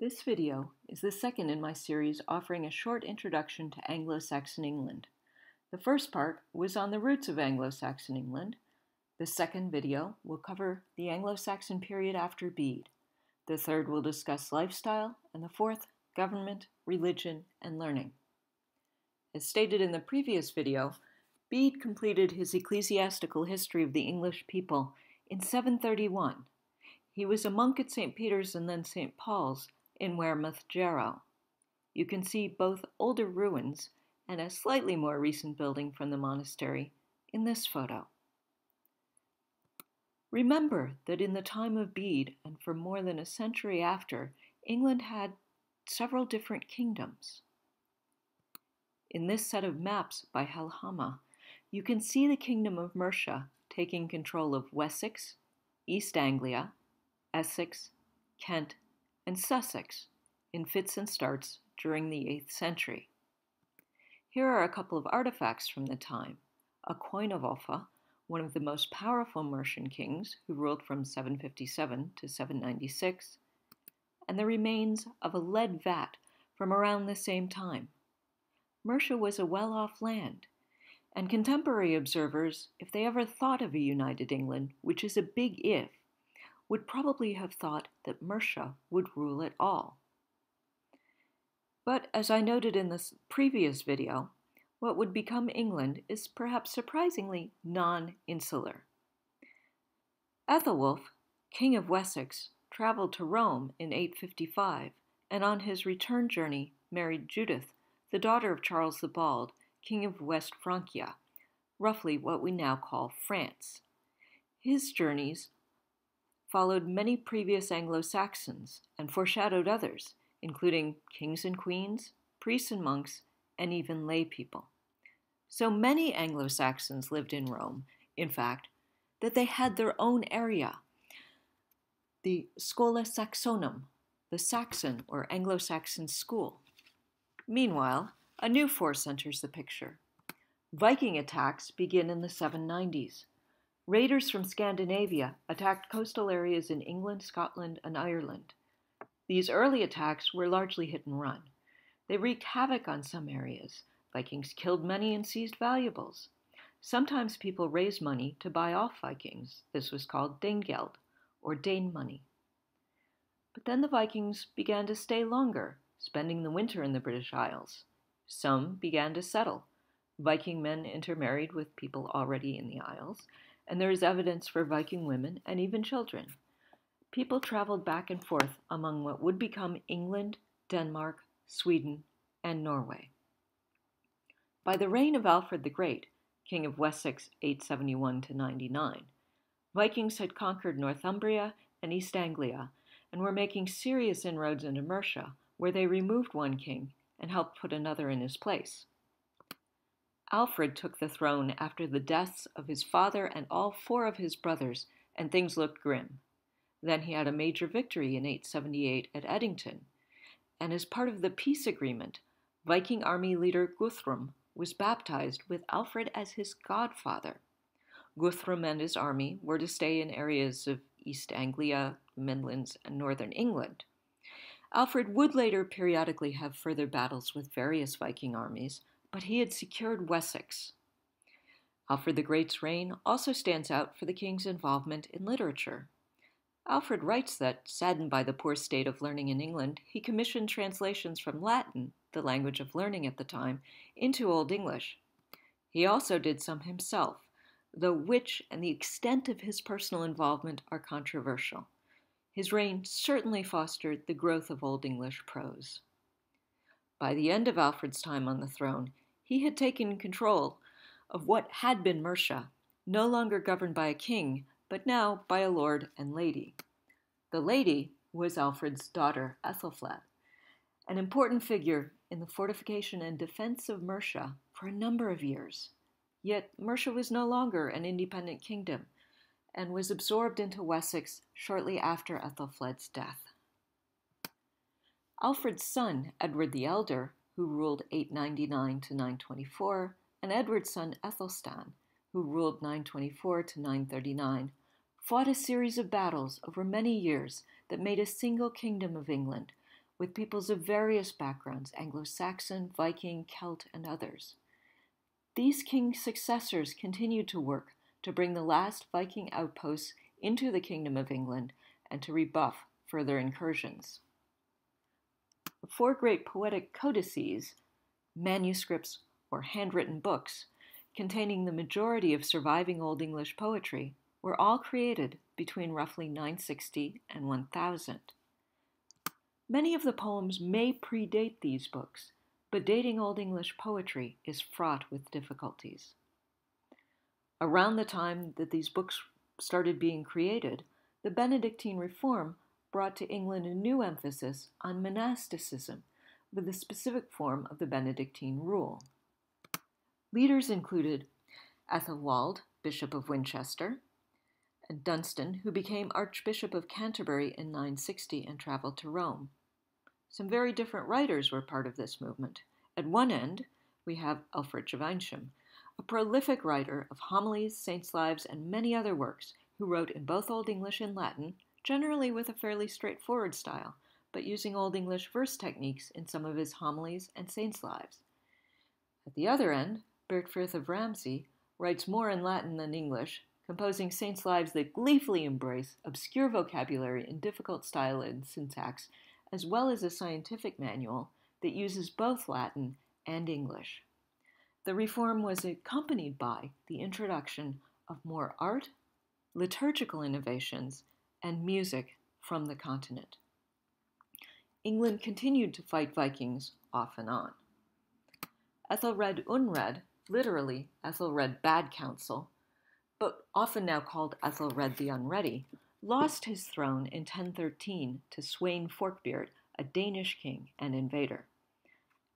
This video is the second in my series offering a short introduction to Anglo Saxon England. The first part was on the roots of Anglo Saxon England. The second video will cover the Anglo Saxon period after Bede. The third will discuss lifestyle, and the fourth, government, religion, and learning. As stated in the previous video, Bede completed his ecclesiastical history of the English people in 731. He was a monk at St. Peter's and then St. Paul's in Wearmouth, Jarrow. You can see both older ruins and a slightly more recent building from the monastery in this photo. Remember that in the time of Bede and for more than a century after, England had several different kingdoms. In this set of maps by Helhama, you can see the kingdom of Mercia taking control of Wessex, East Anglia, Essex, Kent, and Sussex in fits and starts during the 8th century. Here are a couple of artifacts from the time: a coin of Offa, one of the most powerful Mercian kings who ruled from 757 to 796, and the remains of a lead vat from around the same time. Mercia was a well-off land, and contemporary observers, if they ever thought of a united England, which is a big if, would probably have thought that Mercia would rule it all. But as I noted in this previous video, what would become England is perhaps surprisingly non-insular. Æthelwulf, king of Wessex, traveled to Rome in 855, and on his return journey married Judith, the daughter of Charles the Bald, king of West Francia, roughly what we now call France. His journeys followed many previous Anglo-Saxons and foreshadowed others, including kings and queens, priests and monks, and even lay people. So many Anglo-Saxons lived in Rome, in fact, that they had their own area, the Schola Saxonum, the Saxon or Anglo-Saxon school. Meanwhile, a new force enters the picture. Viking attacks begin in the 790s. Raiders from Scandinavia attacked coastal areas in England, Scotland, and Ireland. These early attacks were largely hit and run. They wreaked havoc on some areas. Vikings killed many and seized valuables. Sometimes people raised money to buy off Vikings. This was called Danegeld, or Dane money. But then the Vikings began to stay longer, spending the winter in the British Isles. Some began to settle. Viking men intermarried with people already in the Isles, and there is evidence for Viking women and even children. People traveled back and forth among what would become England, Denmark, Sweden, and Norway. By the reign of Alfred the Great, king of Wessex 871 to 99, Vikings had conquered Northumbria and East Anglia and were making serious inroads into Mercia, where they removed one king and helped put another in his place. Alfred took the throne after the deaths of his father and all 4 of his brothers, and things looked grim. Then he had a major victory in 878 at Edington, and as part of the peace agreement, Viking army leader Guthrum was baptized with Alfred as his godfather. Guthrum and his army were to stay in areas of East Anglia, Midlands, and northern England. Alfred would later periodically have further battles with various Viking armies, but he had secured Wessex. Alfred the Great's reign also stands out for the king's involvement in literature. Alfred writes that, saddened by the poor state of learning in England, he commissioned translations from Latin, the language of learning at the time, into Old English. He also did some himself, though which and the extent of his personal involvement are controversial. His reign certainly fostered the growth of Old English prose. By the end of Alfred's time on the throne, he had taken control of what had been Mercia, no longer governed by a king, but now by a lord and lady. The lady was Alfred's daughter, Æthelflæd, an important figure in the fortification and defense of Mercia for a number of years. Yet Mercia was no longer an independent kingdom and was absorbed into Wessex shortly after Æthelflæd's death. Alfred's son, Edward the Elder, who ruled 899 to 924, and Edward's son Æthelstan, who ruled 924 to 939, fought a series of battles over many years that made a single kingdom of England, with peoples of various backgrounds, Anglo Saxon, Viking, Celt, and others. These kings' successors continued to work to bring the last Viking outposts into the Kingdom of England and to rebuff further incursions. The 4 great poetic codices, manuscripts or handwritten books, containing the majority of surviving Old English poetry, were all created between roughly 960 and 1000. Many of the poems may predate these books, but dating Old English poetry is fraught with difficulties. Around the time that these books started being created, the Benedictine Reform brought to England a new emphasis on monasticism, with the specific form of the Benedictine rule. Leaders included Æthelwulf, Bishop of Winchester, and Dunstan, who became Archbishop of Canterbury in 960 and traveled to Rome. Some very different writers were part of this movement. At one end, we have Alfred, a prolific writer of homilies, saints' lives, and many other works, who wrote in both Old English and Latin, generally with a fairly straightforward style, but using Old English verse techniques in some of his homilies and saints' lives. At the other end, Bertfrith of Ramsey writes more in Latin than English, composing saints' lives that gleefully embrace obscure vocabulary and difficult style and syntax, as well as a scientific manual that uses both Latin and English. The reform was accompanied by the introduction of more art, liturgical innovations, and music from the continent. England continued to fight Vikings off and on. Æthelred Unred, literally Æthelred Bad Counsel, but often now called Æthelred the Unready, lost his throne in 1013 to Sweyn Forkbeard, a Danish king and invader.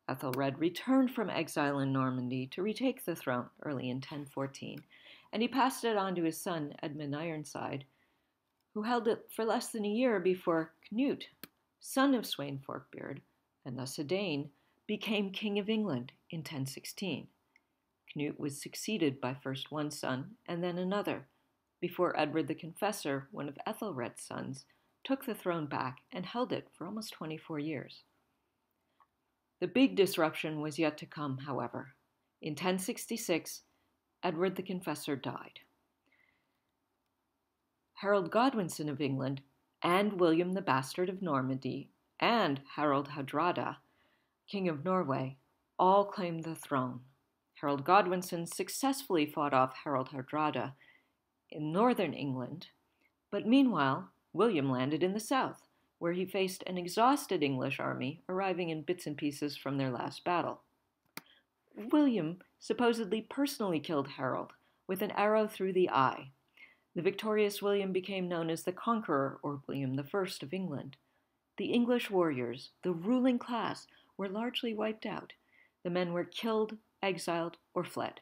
Æthelred returned from exile in Normandy to retake the throne early in 1014, and he passed it on to his son Edmund Ironside, who held it for less than a year before Cnut, son of Sweyn Forkbeard, and thus a Dane, became King of England in 1016. Cnut was succeeded by first one son and then another, before Edward the Confessor, one of Æthelred's sons, took the throne back and held it for almost 24 years. The big disruption was yet to come, however. In 1066, Edward the Confessor died. Harold Godwinson of England and William the Bastard of Normandy and Harald Hardrada, King of Norway, all claimed the throne. Harold Godwinson successfully fought off Harald Hardrada in northern England, but meanwhile, William landed in the south, where he faced an exhausted English army arriving in bits and pieces from their last battle. William supposedly personally killed Harold with an arrow through the eye. The victorious William became known as the Conqueror, or William I of England. The English warriors, the ruling class, were largely wiped out. The men were killed, exiled, or fled.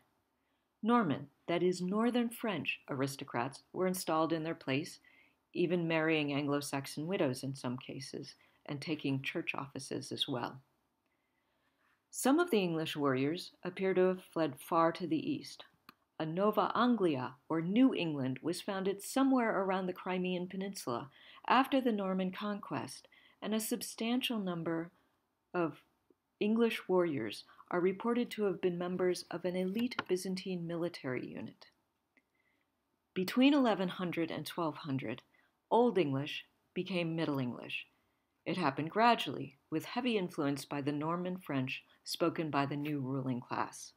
Norman, that is, Northern French aristocrats were installed in their place, even marrying Anglo Saxon widows in some cases, and taking church offices as well. Some of the English warriors appear to have fled far to the east. A Nova Anglia, or New England, was founded somewhere around the Crimean Peninsula after the Norman Conquest, and a substantial number of English warriors are reported to have been members of an elite Byzantine military unit. Between 1100 and 1200, Old English became Middle English. It happened gradually, with heavy influence by the Norman French spoken by the new ruling class.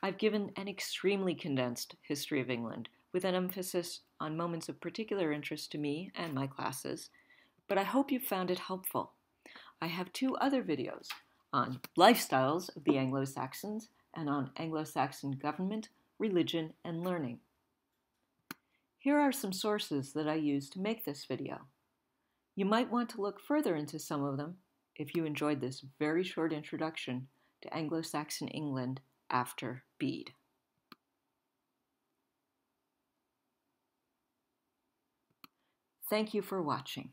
I've given an extremely condensed history of England, with an emphasis on moments of particular interest to me and my classes, but I hope you found it helpful. I have 2 other videos on lifestyles of the Anglo-Saxons and on Anglo-Saxon government, religion, and learning. Here are some sources that I used to make this video. You might want to look further into some of them if you enjoyed this very short introduction to Anglo-Saxon England after Bede. Thank you for watching.